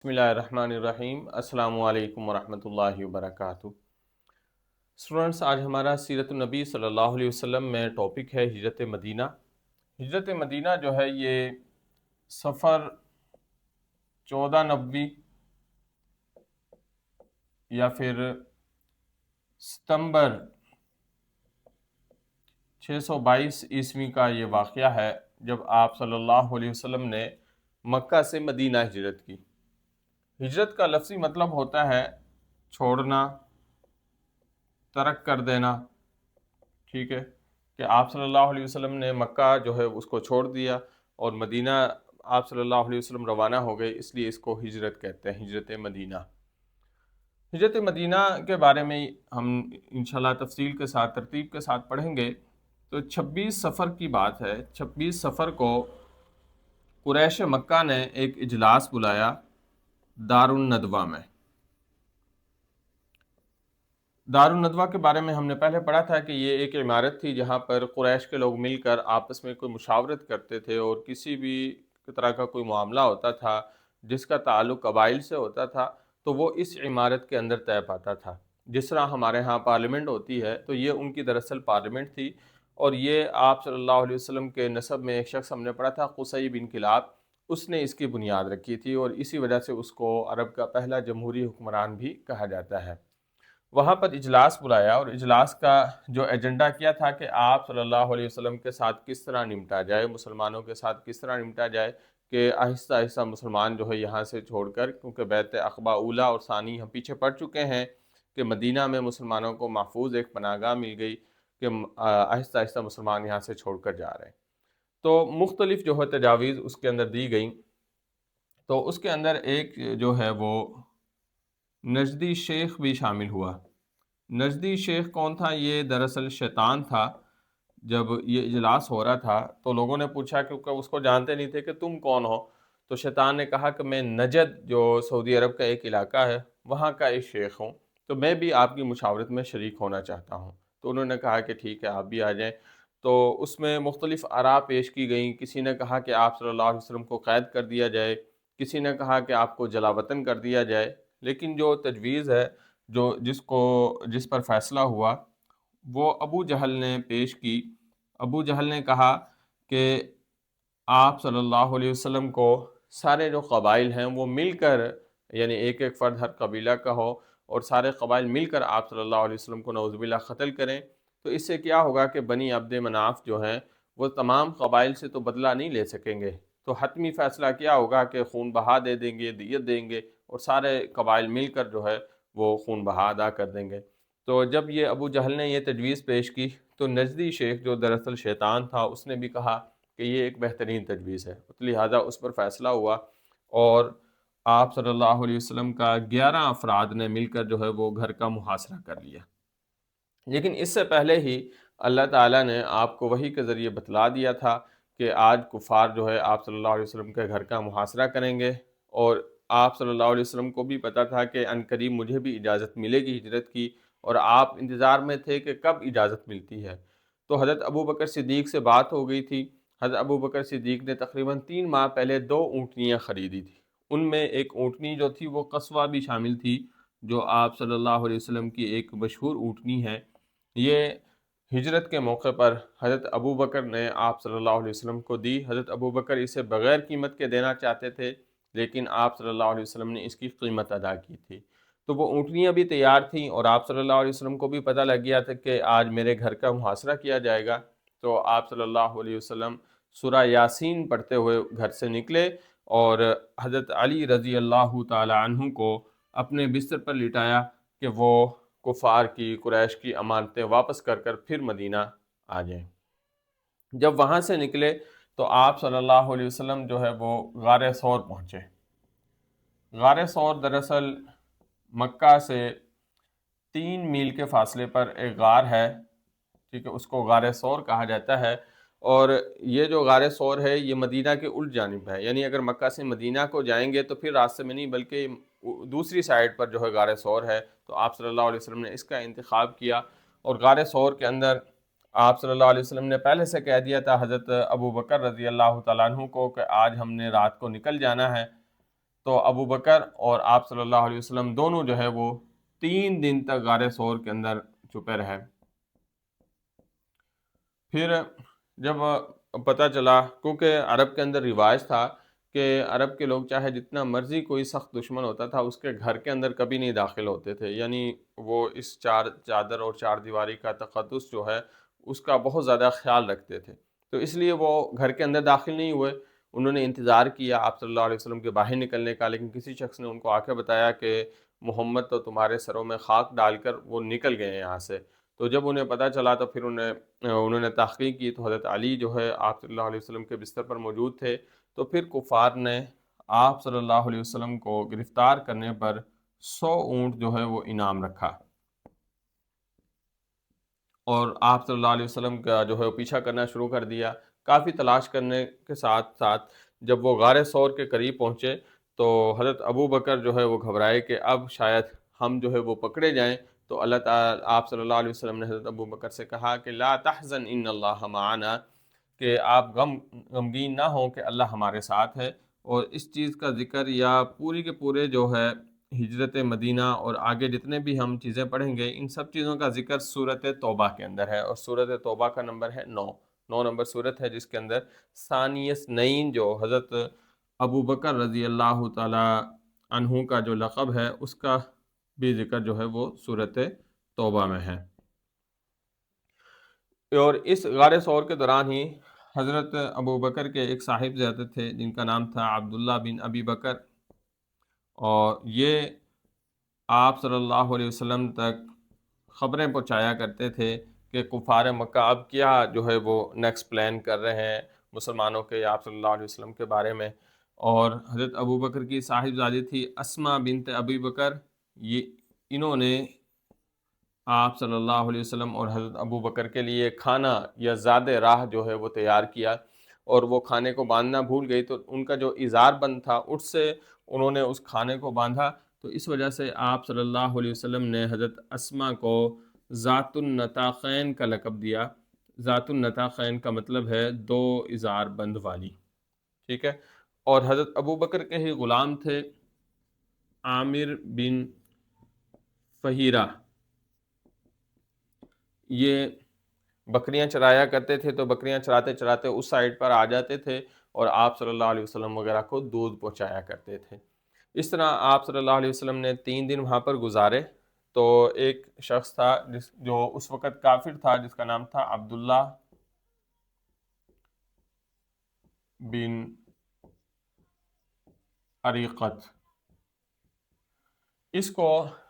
बिस्मिल्लाहिर्रहमानिर्रहीम। अस्सलामु अलैकुम वरहमतुल्लाहि वबरकातुहू। स्टूडेंट्स, आज हमारा सीरत नबी सल्लल्लाहु अलैहि वसल्लम में टॉपिक है हिजरत मदीना। हिजरत मदीना जो है ये सफ़र 1490 या फिर सितंबर 622 ईस्वी का ये वाक़या है जब आप सल्लल्लाहु अलैहि वसल्लम ने मक्का से मदीना हिजरत की। हिजरत का लफ्ज़ी मतलब होता है छोड़ना, तर्क कर देना। ठीक है कि आप सल्लल्लाहु अलैहि वसल्लम ने मक्का जो है उसको छोड़ दिया और मदीना आप सल्लल्लाहु अलैहि वसल्लम रवाना हो गए, इसलिए इसको हिजरत कहते हैं, हिजरत मदीना। हिजरत मदीना के बारे में हम इंशाल्लाह तफसील के साथ तरतीब के साथ पढ़ेंगे। तो 26 सफ़र की बात है। 26 सफ़र को कुरैश मक्का ने एक इजलास बुलाया दारुन नदवा में। दारुन नदवा के बारे में हमने पहले पढ़ा था कि ये एक इमारत थी जहाँ पर कुरैश के लोग मिलकर आपस में कोई मुशावरत करते थे और किसी भी तरह का कोई मामला होता था जिसका ताल्लुक़ कबाइल से होता था तो वो इस इमारत के अंदर तय पाता था। जिस तरह हमारे यहाँ पार्लियामेंट होती है तो ये उनकी दरअसल पार्लियामेंट थी। और ये आप सल्लल्लाहु अलैहि वसल्लम के नसब में एक शख्स हमने पढ़ा था, कुसई बिन किलाब, उसने इसकी बुनियाद रखी थी और इसी वजह से उसको अरब का पहला जमहूरी हुक्मरान भी कहा जाता है। वहाँ पर इजलास बुलाया और इजलास का जो एजेंडा किया था कि आप सल्लल्लाहु अलैहि वसल्लम के साथ किस तरह निपटा जाए, मुसलमानों के साथ किस तरह निपटा जाए कि आहिस्ता आहिस्ता मुसलमान जो है यहाँ से छोड़कर, क्योंकि बैत अक़बा ऊला और सानी हम पीछे पड़ चुके हैं कि मदीना में मुसलमानों को महफूज एक पनाहगाह मिल गई कि आहिस्ता आहिस्ता मुसलमान यहाँ से छोड़कर जा रहे हैं। तो मुख्तलिफ जो है तजावीज़ उसके अंदर दी गई। तो उसके अंदर एक जो है वो नजदी शेख भी शामिल हुआ। नजदी शेख कौन था? ये दरअसल शैतान था। जब ये इजलास हो रहा था तो लोगों ने पूछा, क्योंकि उसको जानते नहीं थे कि तुम कौन हो। तो शैतान ने कहा कि मैं नजद, जो सऊदी अरब का एक इलाका है, वहाँ का एक शेख हूँ, तो मैं भी आपकी मुशावरत में शरीक होना चाहता हूँ। तो उन्होंने कहा कि ठीक है, आप भी आ जाएं। तो उसमें मुख्तलिफ आरा पेश की गई। किसी ने कहा कि आप सल्लल्लाहु अलैहि वसल्लम को क़ैद कर दिया जाए, किसी ने कहा कि आपको जलावतन कर दिया जाए। लेकिन जो तजवीज़ है, जो जिस पर फैसला हुआ, वो अबू जहल ने पेश की। अबू जहल ने कहा कि आप सल्लल्लाहु अलैहि वसल्लम को सारे जो कबाइल हैं वो मिलकर, यानी एक एक फ़र्द हर कबीला का हो, और सारे कबाइल मिलकर आप सल्लल्लाहु अलैहि वसल्लम को नऊज़ुबिल्लाह क़त्ल करें। तो इससे क्या होगा कि बनी अब्द मनाफ जो हैं वो तमाम कबाइल से तो बदला नहीं ले सकेंगे, तो हतमी फ़ैसला क्या होगा कि खून बहा दे देंगे, दियत देंगे, और सारे कबाइल मिलकर जो है वो खून बहा अदा कर देंगे। तो जब ये अबू जहल ने ये तजवीज़ पेश की तो नजदी शेख, जो दरअसल शैतान था, उसने भी कहा कि ये एक बेहतरीन तजवीज़ है। तो लिहाजा उस पर फ़ैसला हुआ और आप सल्लल्लाहु अलैहि वसल्लम का 11 अफराद ने मिलकर जो है वो घर का मुहासरा कर लिया। लेकिन इससे पहले ही अल्लाह ताला ने आपको वही के ज़रिए बतला दिया था कि आज कुफ़ार जो है आप सल्लल्लाहु अलैहि वसल्लम के घर का मुहासरा करेंगे। और आप सल्लल्लाहु अलैहि वसल्लम को भी पता था कि अनकरीब मुझे भी इजाज़त मिलेगी हिजरत की, और आप इंतज़ार में थे कि कब इजाज़त मिलती है। तो हज़रत अबू बकर सिद्दीक़ से बात हो गई थी। हज़रत अबू बकर सिद्दीक़ ने तकरीबन 3 माह पहले 2 ऊँटनियाँ ख़रीदी थी। उनमें एक ऊँटनी जो थी वो कस्वा भी शामिल थी, जो आप सल्लल्लाहु अलैहि वसल्लम की एक मशहूर ऊँटनी है। ये हिजरत के मौके पर हज़रत अबू बकर ने आप सल्लल्लाहु अलैहि वसल्लम को दी। हज़रत अबू बकर इसे बग़ैर कीमत के देना चाहते थे, लेकिन आप सल्लल्लाहु अलैहि वसल्लम ने इसकी कीमत अदा की थी। तो वो ऊँटनियाँ भी तैयार थीं और आप सल्लल्लाहु अलैहि वसल्लम को भी पता लग गया था कि आज मेरे घर का मुहासरा किया जाएगा। तो आप सल्लल्लाहु अलैहि वसल्लम सूरा यासीन पढ़ते हुए घर से निकले और हज़रत अली रज़ी अल्लाह ताला अन्हु को अपने बिस्तर पर लिटाया कि वो कुफ़ार की, कुरैश की अमानतें वापस कर कर फिर मदीना आ जाएं। जब वहाँ से निकले तो आप सल्लल्लाहु अलैहि वसल्लम जो है वो गारे सौर पहुँचे। गारे सौर दरअसल मक्का से 3 मील के फासले पर एक गार है। ठीक है, उसको गारे सौर कहा जाता है। और ये जो गारे सौर है ये मदीना के उल्ट जानिब है, यानी अगर मक्का से मदीना को जाएंगे तो फिर रास्ते में नहीं बल्कि दूसरी साइड पर जो है गारे सौर है। तो आप सल्लल्लाहु अलैहि वसल्लम ने इसका इंतखाब किया और गारे सौर के अंदर आप सल्लल्लाहु अलैहि वसल्लम ने पहले से कह दिया था हज़रत अबू बकर रज़ी अल्लाह तआला अन्हु को कि आज हमने रात को निकल जाना है। تو ابو بکر اور آپ صلی اللہ علیہ وسلم دونوں جو ہے وہ 3 دن تک غار ثور کے اندر چھپے رہے۔ پھر جب پتہ چلا، کیونکہ عرب کے اندر رواج تھا کہ عرب کے لوگ چاہے جتنا مرضی کوئی سخت دشمن ہوتا تھا، اس کے گھر کے اندر کبھی نہیں داخل ہوتے تھے، یعنی وہ اس چار چادر اور چار دیواری کا تقدس جو ہے اس کا بہت زیادہ خیال رکھتے تھے، تو اس لیے وہ گھر کے اندر داخل نہیں ہوئے۔ انہوں نے انتظار کیا آپ صلی اللہ علیہ وسلم کے باہر نکلنے کا، لیکن کسی شخص نے ان کو آ کے بتایا کہ محمد تو تمہارے سروں میں خاک ڈال کر وہ نکل گئے ہیں یہاں سے۔ تو جب انہیں پتہ چلا تو پھر انہوں نے تحقیق کی، تو حضرت علی جو ہے آپ صلی اللہ علیہ وسلم کے بستر پر موجود تھے، تو پھر کفار نے آپ صلی اللہ علیہ وسلم کو گرفتار کرنے پر 100 اونٹ جو ہے وہ انعام رکھا، اور آپ صلی اللہ علیہ وسلم کا جو ہے وہ پیچھا کرنا شروع کر دیا۔ کافی تلاش کرنے کے ساتھ ساتھ جب وہ غار ثور کے قریب پہنچے تو حضرت ابو بکر جو ہے وہ گھبرائے کہ اب شاید ہم جو ہے وہ پکڑے جائیں، تو اللہ تعالیٰ آپ صلی اللہ علیہ وسلم نے حضرت ابو بکر سے کہا کہ لا تحزن ان اللہ معنا، کہ آپ غمگین نہ ہوں کہ اللہ ہمارے ساتھ ہے۔ اور اس چیز کا ذکر یا پوری کے پورے جو ہے ہجرت مدینہ اور آگے جتنے بھی ہم چیزیں پڑھیں گے، ان سب چیزوں کا ذکر سورۃ توبہ کے اندر ہے، اور سورۃ توبہ کا نمبر ہے 9 نمبر سورت ہے، جس کے اندر ثانیس نین جو حضرت ابو بکر رضی اللہ تعالی عنہ کا جو لقب ہے، اس کا بھی ذکر جو ہے وہ سورۃ توبہ میں ہے۔ اور اس غار ثور کے دوران ہی حضرت ابو بکر کے ایک صاحب زیادہ تھے جن کا نام تھا عبداللہ بن ابی بکر، اور یہ آپ صلی اللہ علیہ وسلم تک خبریں پہنچایا کرتے تھے کہ کفار مکہ اب کیا جو ہے وہ نیکسٹ پلان کر رہے ہیں مسلمانوں کے یا آپ صلی اللہ علیہ وسلم کے بارے میں۔ اور حضرت ابو بکر کی صاحبزادی تھی اسما بنت ابی بکر، یہ انہوں نے آپ صلی اللہ علیہ وسلم اور حضرت ابو بکر کے لیے کھانا یا زاد راہ جو ہے وہ تیار کیا، اور وہ کھانے کو باندھنا بھول گئی، تو ان کا جو ازار بند تھا اس سے انہوں نے اس کھانے کو باندھا، تو اس وجہ سے آپ صلی اللہ علیہ وسلم نے حضرت اسما کو ذات النطاقین کا لقب دیا۔ ذات النطاقین کا مطلب ہے دو ازار بند والی، ٹھیک ہے۔ اور حضرت ابو بکر کے ہی غلام تھے عامر بن فہیرہ، یہ بکریاں چرایا کرتے تھے، تو بکریاں چراتے چراتے اس سائڈ پر آ جاتے تھے اور آپ صلی اللہ علیہ وسلم وغیرہ کو دودھ پہنچایا کرتے تھے۔ اس طرح آپ صلی اللہ علیہ وسلم نے 3 دن وہاں پر گزارے، تو ایک شخص تھا جو اس وقت کافر تھا، جس کا نام تھا عبداللہ بن اریقت۔ اس کو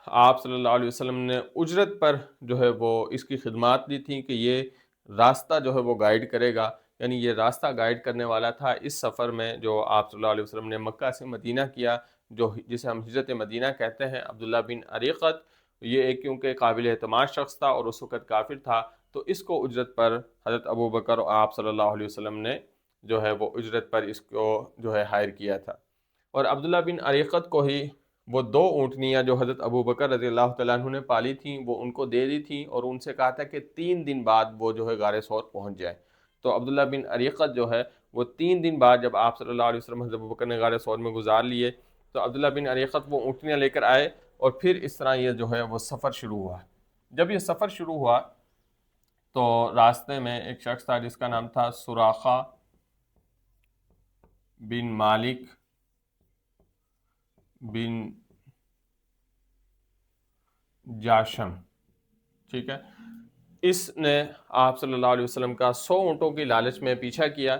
آپ صلی اللہ علیہ وسلم نے اجرت پر جو ہے وہ اس کی خدمات دی تھیں کہ یہ راستہ جو ہے وہ گائیڈ کرے گا، یعنی یہ راستہ گائیڈ کرنے والا تھا اس سفر میں جو آپ صلی اللہ علیہ وسلم نے مکہ سے مدینہ کیا، جسے ہم ہجرت مدینہ کہتے ہیں۔ عبداللہ بن اریقت یہ ایک کیونکہ قابل اعتماد شخص تھا اور اس وقت کافر تھا، تو اس کو اجرت پر حضرت ابو بکر اور آپ صلی اللہ علیہ وسلم نے جو ہے وہ اجرت پر اس کو جو ہے ہائر کیا تھا۔ اور عبداللہ بن اریقت کو ہی وہ 2 اونٹنیاں جو حضرت ابو بکر رضی اللہ تعالیٰ عنہ نے پالی تھیں وہ ان کو دے دی تھیں، اور ان سے کہا تھا کہ 3 دن بعد وہ جو ہے غار ثور پہنچ جائے۔ تو عبداللہ بن اریقت جو ہے وہ 3 دن بعد جب آپ صلی اللہ علیہ وسلم حضرت ابو بکر نے غار ثور میں گزار لیے، تو عبداللہ بن اریقت وہ اونٹنیاں لے کر آئے، اور پھر اس طرح یہ جو ہے وہ سفر شروع ہوا۔ جب یہ سفر شروع ہوا تو راستے میں ایک شخص تھا جس کا نام تھا سراقہ بن مالک بن جاشم، ٹھیک ہے۔ اس نے آپ صلی اللہ علیہ وسلم کا 100 اونٹوں کی لالچ میں پیچھا کیا،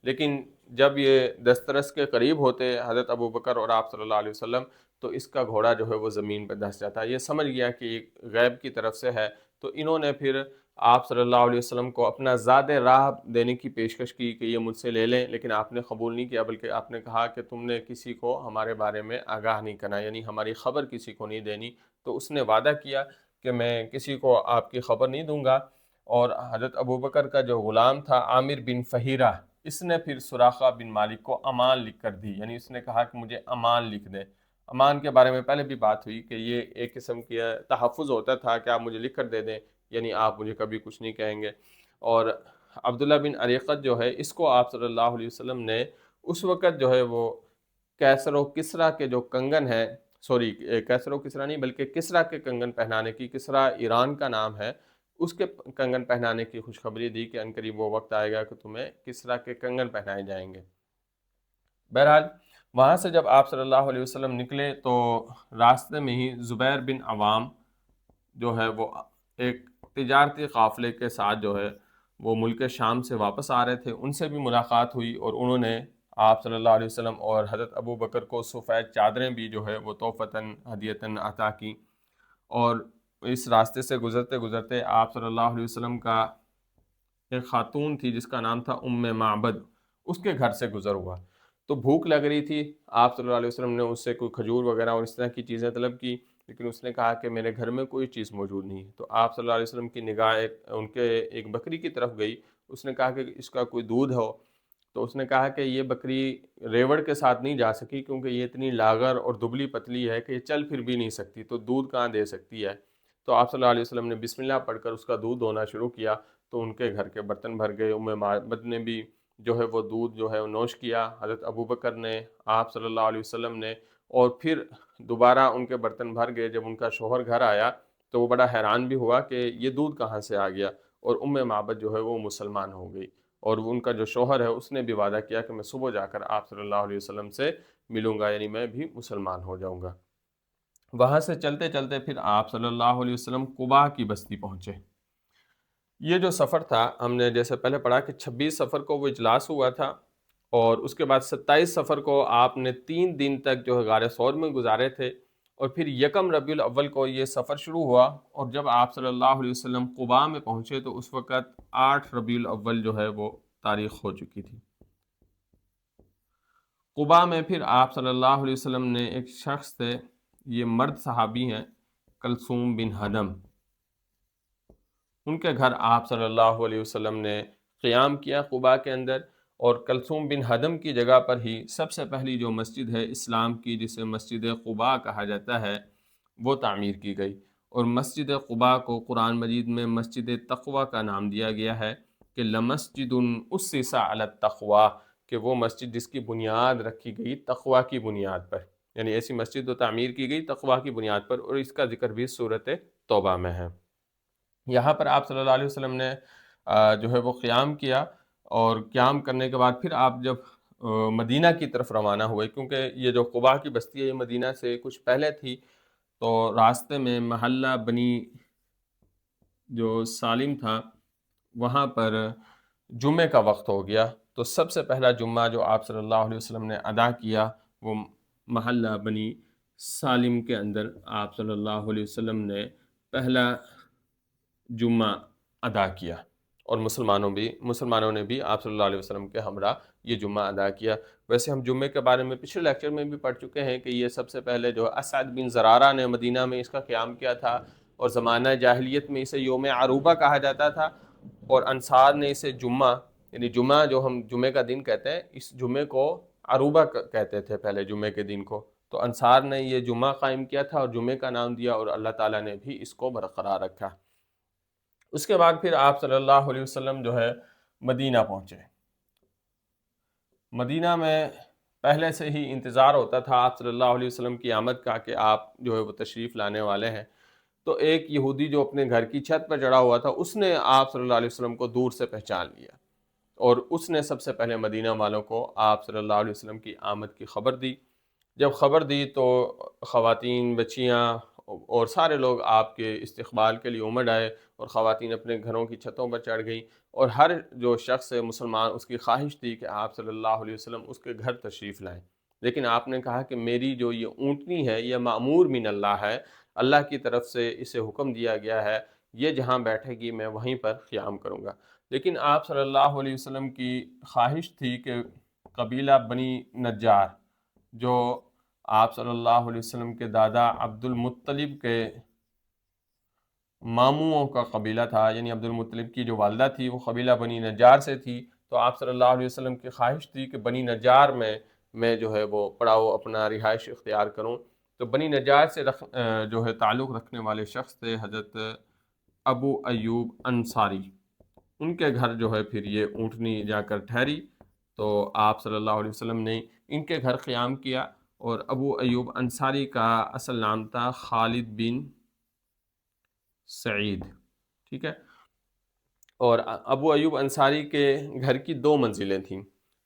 لیکن جب یہ دسترس کے قریب ہوتے حضرت ابو بکر اور آپ صلی اللہ علیہ وسلم، تو اس کا گھوڑا جو ہے وہ زمین پہ دھس جاتا ہے۔ یہ سمجھ گیا کہ یہ غیب کی طرف سے ہے، تو انہوں نے پھر آپ صلی اللہ علیہ وسلم کو اپنا زاد راہ دینے کی پیشکش کی کہ یہ مجھ سے لے لیں، لیکن آپ نے قبول نہیں کیا، بلکہ آپ نے کہا کہ تم نے کسی کو ہمارے بارے میں آگاہ نہیں کرنا، یعنی ہماری خبر کسی کو نہیں دینی۔ تو اس نے وعدہ کیا کہ میں کسی کو آپ کی خبر نہیں دوں گا۔ اور حضرت ابو بکر کا جو غلام تھا عامر بن فہیرہ، اس نے پھر سراقہ بن مالک کو امان لکھ کر دی، یعنی اس نے کہا کہ مجھے امان لکھ دے۔ امان کے بارے میں پہلے بھی بات ہوئی کہ یہ ایک قسم کی تحفظ ہوتا تھا کہ آپ مجھے لکھ کر دے دیں، یعنی آپ مجھے کبھی کچھ نہیں کہیں گے۔ اور عبداللہ بن اریقت جو ہے اس کو آپ صلی اللہ علیہ وسلم نے اس وقت جو ہے وہ कैसर व किस्रा के जो कंगन है, सॉरी कैसर व किस्रा नहीं बल्कि किस्रा के कंगन पहनाने की, किस्रा ईरान का नाम है, उसके कंगन पहनाने की खुशखबरी दी कि अनकरीब वो वक्त आएगा कि तुम्हें किस्रा के कंगन पहनाए जाएंगे। बहरहाल वहाँ से जब आप सल्लल्लाहु अलैहि वसल्लम निकले तो रास्ते में ही ज़ुबैर बिन अवाम जो है वो एक तिजारती काफ़िले के साथ जो है वो मुल्क शाम से वापस आ रहे थे, उनसे भी मुलाकात हुई और उन्होंने आप सल्लल्लाहु अलैहि वसल्लम और हज़रत अबू बकर को सफ़ेद चादरें भी जो है वो तोहफ़तन हदियतन अता की। और इस रास्ते से गुज़रते गुज़रते आप सल्लल्लाहु अलैहि वसल्लम का एक खातून थी जिसका नाम था उम्मे माबद, उसके घर से गुज़र हुआ। तो भूख लग रही थी, आप सल्लल्लाहु अलैहि वसल्लम ने उससे कोई खजूर वगैरह और इस तरह की चीज़ें तलब की, लेकिन उसने कहा कि मेरे घर में कोई चीज़ मौजूद नहीं है। तो आप सल्लल्लाहु अलैहि वसल्लम की निगाह उनके एक बकरी की तरफ गई। उसने कहा कि इसका कोई दूध हो। तो उसने कहा कि ये बकरी रेवड़ के साथ नहीं जा सकी क्योंकि ये इतनी लागर और दुबली पतली है कि ये चल फिर भी नहीं सकती, तो दूध कहाँ दे सकती है। तो आप सल्लल्लाहु अलैहि वसल्लम ने बिस्मिल्लाह पढ़कर उसका दूध दोना शुरू किया, तो उनके घर के बर्तन भर गए। उम्मे माबद ने भी जो है वो दूध जो है वो नोश किया, हज़रत अबू बकर ने, आप सल्लल्लाहु अलैहि वसल्लम ने, और फिर दोबारा उनके बर्तन भर गए। जब उनका शौहर घर आया तो वो बड़ा हैरान भी हुआ कि ये दूध कहाँ से आ गया, और उम्मे माबद जो है वो मुसलमान हो गई। और उनका जो शौहर है उसने भी वादा किया कि मैं सुबह जाकर आप सल्लल्लाहु अलैहि वसल्लम से मिलूंगा, यानी मैं भी मुसलमान हो जाऊंगा। वहाँ से चलते चलते फिर आप सल्लल्लाहु अलैहि वसल्लम कुबा की बस्ती पहुँचे। ये जो सफ़र था, हमने जैसे पहले पढ़ा कि 26 सफ़र को वो इजलास हुआ था, और उसके बाद 27 सफ़र को आपने 3 दिन तक जो है गारे सौर में गुजारे थे, और फिर यकम रबीउल अव्वल को ये सफ़र शुरू हुआ। और जब आप सल्लल्लाहु अलैहि वसल्लम कुबा में पहुँचे तो उस वक़्त 8 रबीउल अव्वल जो है वो तारीख़ हो चुकी थी। कुबा में फिर आप सल्लल्लाहु अलैहि वसल्लम ने एक शख्स थे, ये मर्द सहाबी हैं, कलसूम बिन हदम, उनके घर आप सल्लल्लाहु अलैहि वसल्लम ने क़याम किया कुबा के अंदर। और कलसूम बिन हदम की जगह पर ही सबसे पहली जो मस्जिद है इस्लाम की, जिसे मस्जिद कुबा कहा जाता है, वो तामीर की गई। और मस्जिद कुबा को कुरान मजीद में मस्जिद तक़वा का नाम दिया गया है कि लमस्जिदुन उस्सिसा अला तक़वा, कि वो मस्जिद जिसकी बुनियाद रखी गई तक़वा की बुनियाद पर, यानी ऐसी मस्जिद तो तामीर की गई तक़वा की बुनियाद पर। और इसका जिक्र भी सूरत तौबा में है। यहाँ पर आप सल्लल्लाहु अलैहि वसल्लम ने जो है वो क़याम किया, और क़याम करने के बाद फिर आप जब मदीना की तरफ रवाना हुए, क्योंकि ये जो कुबा की बस्ती है ये मदीना से कुछ पहले थी, तो रास्ते में महल्ला बनी जो सालिम था वहाँ पर जुम्मे का वक्त हो गया। तो सबसे पहला जुम्मा जो आप सल्लल्लाहु अलैहि वसल्लम ने अदा किया वो महल्ला बनी सालिम के अंदर आप सल्लल्लाहु अलैहि वसल्लम ने पहला जुम्मा अदा किया। और मुसलमानों ने भी आप सल्लल्लाहु अलैहि वसल्लम के हमरा ये जुम्मा अदा किया। वैसे हम जुम्मे के बारे में पिछले लेक्चर में भी पढ़ चुके हैं कि ये सबसे पहले जो असद बिन ज़रारा ने मदीना में इसका क़याम किया था, और ज़माना जाहिलियत में इसे योम अरूबा कहा जाता था, और अंसार ने इसे जुम्मा, यानी जुम्मा जो हम जुम्मे का दिन कहते हैं, इस जुम्मे को अरूबा कहते थे पहले जुम्मे के दिन को। तो अंसार ने ये जुम्मा कायम किया था और जुम्मे का नाम दिया, और अल्लाह ताला ने भी इसको बरकरार रखा। उसके बाद फिर आप सल्लल्लाहु अलैहि वसल्लम जो है मदीना पहुँचे। मदीना में पहले से ही इंतज़ार होता था आप सल्लल्लाहु अलैहि वसल्लम की आमद का कि आप जो है वो तशरीफ़ लाने वाले हैं। तो एक यहूदी जो अपने घर की छत पर चढ़ा हुआ था उसने आप सल्लल्लाहु अलैहि वसल्लम को दूर से पहचान लिया, और उसने सबसे पहले मदीना वालों को आप सल्लल्लाहु अलैहि वसल्लम की आमद की खबर दी। जब खबर दी तो ख़वातीन, बच्चियाँ और सारे लोग आपके इस्तकबाल के लिए उमड़ आए, और ख़वातीन अपने घरों की छतों पर चढ़ गई, और हर जो शख्स है मुसलमान उसकी ख्वाहिश थी कि आप सल्लल्लाहु अलैहि वसल्लम उसके घर तशरीफ़ लाएँ। लेकिन आपने कहा कि मेरी जो ये ऊँटनी है ये मामूर मिन अल्लाह है, अल्लाह की तरफ से इसे हुक्म दिया गया है, ये जहाँ बैठेगी मैं वहीं पर क़याम करूँगा। लेकिन आप सल्लल्लाहु अलैहि वसल्लम की ख्वाहिश थी कि कबीला बनी नज्जार, जो आप सल्लल्लाहु अलैहि वसल्लम के दादा अब्दुल मुत्तलिब के मामूओं का कबीला था, यानी अब्दुल मुत्तलिब की जो वालदा थी वो कबीला बनी नज्जार से थी। तो आप सल्लल्लाहु अलैहि वसल्लम की ख्वाहिश थी कि बनी नज्जार में मैं जो है वो पड़ाव अपना रिहाइश इख्तियार करूँ। तो बनी नज्जार से जो है ताल्लुक़ रखने वाले शख्स थे हज़रत अबू अयूब अंसारी, उनके घर जो है फिर ये ऊँटनी जाकर ठहरी। तो आप सल्लल्लाहु अलैहि वसल्लम ने ان کے گھر قیام کیا، اور ابو ایوب انصاری کا اصل نام تھا خالد بن سعید، ٹھیک ہے۔ اور ابو ایوب انصاری کے گھر کی 2 منزلیں تھیں،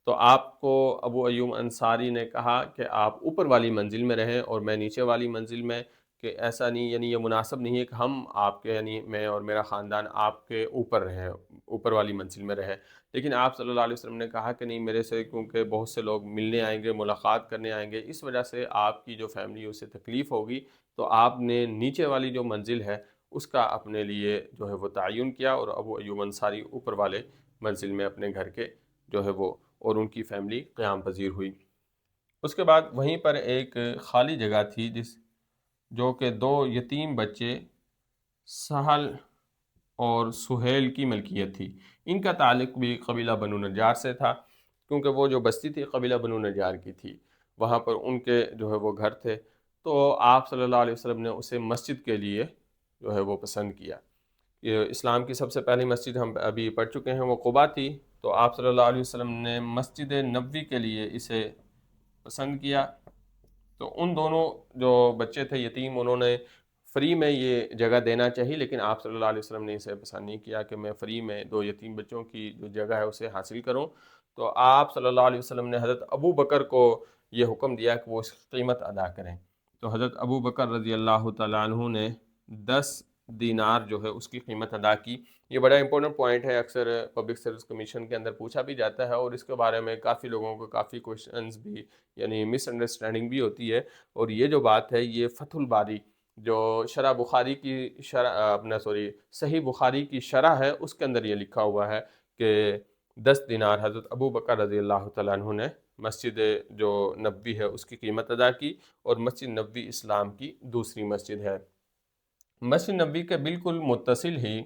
تو آپ کو ابو ایوب انصاری نے کہا کہ آپ اوپر والی منزل میں رہیں اور میں نیچے والی منزل میں، کہ ایسا نہیں، یعنی یہ مناسب نہیں ہے کہ ہم آپ کے، یعنی میں اور میرا خاندان آپ کے اوپر رہیں، اوپر والی منزل میں رہے۔ لیکن آپ صلی اللہ علیہ وسلم نے کہا کہ نہیں، میرے سے کیونکہ بہت سے لوگ ملنے آئیں گے، ملاقات کرنے آئیں گے، اس وجہ سے آپ کی جو فیملی اسے تکلیف ہوگی، تو آپ نے نیچے والی جو منزل ہے اس کا اپنے لیے جو ہے وہ تعین کیا، اور ابو ایوب انصاری اوپر والے منزل میں اپنے گھر کے جو ہے وہ اور ان کی فیملی قیام پذیر ہوئی۔ اس کے بعد وہیں پر ایک خالی جگہ تھی جو کہ 2 یتیم بچے سہل اور سہیل کی ملکیت تھی۔ ان کا تعلق بھی قبیلہ بنو نجار سے تھا، کیونکہ وہ جو بستی تھی قبیلہ بنو نجار کی تھی، وہاں پر ان کے جو ہے وہ گھر تھے۔ تو آپ صلی اللہ علیہ وسلم نے اسے مسجد کے لیے جو ہے وہ پسند کیا۔ یہ اسلام کی سب سے پہلی مسجد ہم ابھی پڑھ چکے ہیں، وہ قباء تھی، تو آپ صلی اللہ علیہ وسلم نے مسجد نبوی کے لیے اسے پسند کیا۔ تو ان دونوں جو بچے تھے یتیم، انہوں نے فری میں یہ جگہ دینا چاہی، لیکن آپ صلی اللہ علیہ وسلم نے اسے پسند نہیں کیا کہ میں فری میں 2 یتیم بچوں کی جو جگہ ہے اسے حاصل کروں۔ تو آپ صلی اللہ علیہ وسلم نے حضرت ابو بکر کو یہ حکم دیا کہ وہ اس کی قیمت ادا کریں۔ تو حضرت ابو بکر رضی اللہ تعالیٰ عنہ نے 10 دینار جو ہے اس کی قیمت ادا کی۔ یہ بڑا امپورٹنٹ پوائنٹ ہے، اکثر پبلک سروس کمیشن کے اندر پوچھا بھی جاتا ہے، اور اس کے بارے میں کافی لوگوں کو کافی کوشچنز بھی، یعنی مس انڈرسٹینڈنگ بھی ہوتی ہے۔ اور یہ جو بات ہے، یہ فتح الباری جو شرح بخاری کی صحیح بخاری کی شرح ہے، اس کے اندر یہ لکھا ہوا ہے کہ 10 دینار حضرت ابو بکر رضی اللہ تعالیٰ عنہ نے مسجد جو نبوی ہے اس کی قیمت ادا کی، اور مسجد نبوی اسلام کی دوسری مسجد ہے۔ مسجد نبوی کے بالکل متصل ہی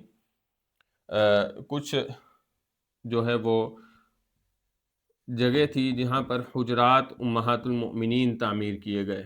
کچھ جو ہے وہ جگہ تھی جہاں پر حجرات امہات المؤمنین تعمیر کیے گئے۔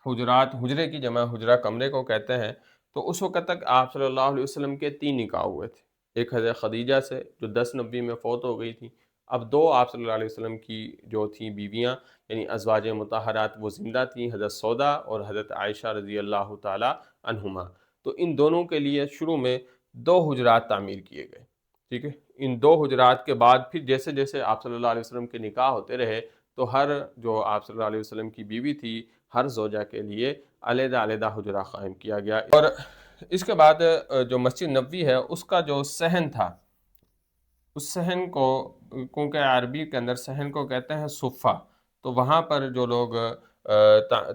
حجرات، حجرے کی جمع حجرہ کمرے کو کہتے ہیں۔ تو اس وقت تک آپ صلی اللہ علیہ وسلم کے 3 نکاح ہوئے تھے، ایک حضرت خدیجہ سے جو 10 نبی میں فوت ہو گئی تھی، اب 2 آپ صلی اللہ علیہ وسلم کی جو تھیں بیویاں، یعنی ازواج مطہرات، وہ زندہ تھیں، حضرت سودا اور حضرت عائشہ رضی اللہ تعالی عنہما۔ تو ان دونوں کے لیے شروع میں 2 حجرات تعمیر کیے گئے، ٹھیک ہے۔ ان 2 حجرات کے بعد پھر جیسے جیسے آپ صلی اللہ علیہ وسلم کے نکاح ہوتے رہے، تو ہر جو آپ صلی اللہ علیہ وسلم کی بیوی تھی، ہر زوجہ کے لیے علیحدہ علیحدہ حجرہ قائم کیا گیا۔ اور اس کے بعد جو مسجد نبوی ہے اس کا جو صحن تھا، اس صحن کو، کیونکہ عربی کے اندر صحن کو کہتے ہیں صفہ، تو وہاں پر جو لوگ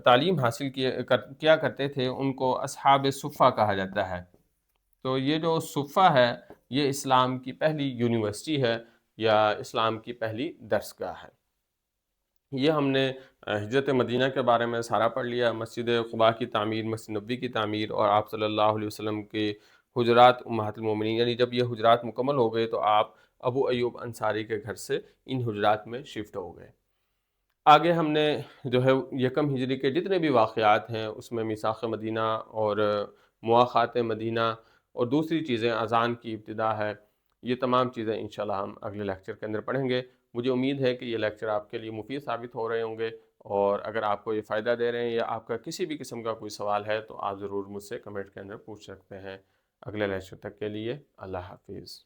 تعلیم حاصل کیا کرتے تھے ان کو اصحاب صفہ کہا جاتا ہے۔ تو یہ جو صفہ ہے یہ اسلام کی پہلی یونیورسٹی ہے یا اسلام کی پہلی درسگاہ ہے۔ یہ ہم نے ہجرت مدینہ کے بارے میں سارا پڑھ لیا، مسجد قباء کی تعمیر، مسجد نبوی کی تعمیر، اور آپ صلی اللہ علیہ وسلم کے حجرات امہات المومنین، یعنی جب یہ حجرات مکمل ہو گئے تو آپ ابو ایوب انصاری کے گھر سے ان حجرات میں شفٹ ہو گئے۔ آگے ہم نے جو ہے یکم ہجری کے جتنے بھی واقعات ہیں اس میں میثاق مدینہ اور مواخات مدینہ اور دوسری چیزیں، اذان کی ابتدا ہے، یہ تمام چیزیں انشاءاللہ ہم اگلے لیکچر کے اندر پڑھیں گے۔ مجھے امید ہے کہ یہ لیکچر آپ کے لیے مفید ثابت ہو رہے ہوں گے، اور اگر آپ کو یہ فائدہ دے رہے ہیں یا آپ کا کسی بھی قسم کا کوئی سوال ہے تو آپ ضرور مجھ سے کمنٹ کے اندر پوچھ سکتے ہیں۔ اگلے لیکچر تک کے لیے اللہ حافظ۔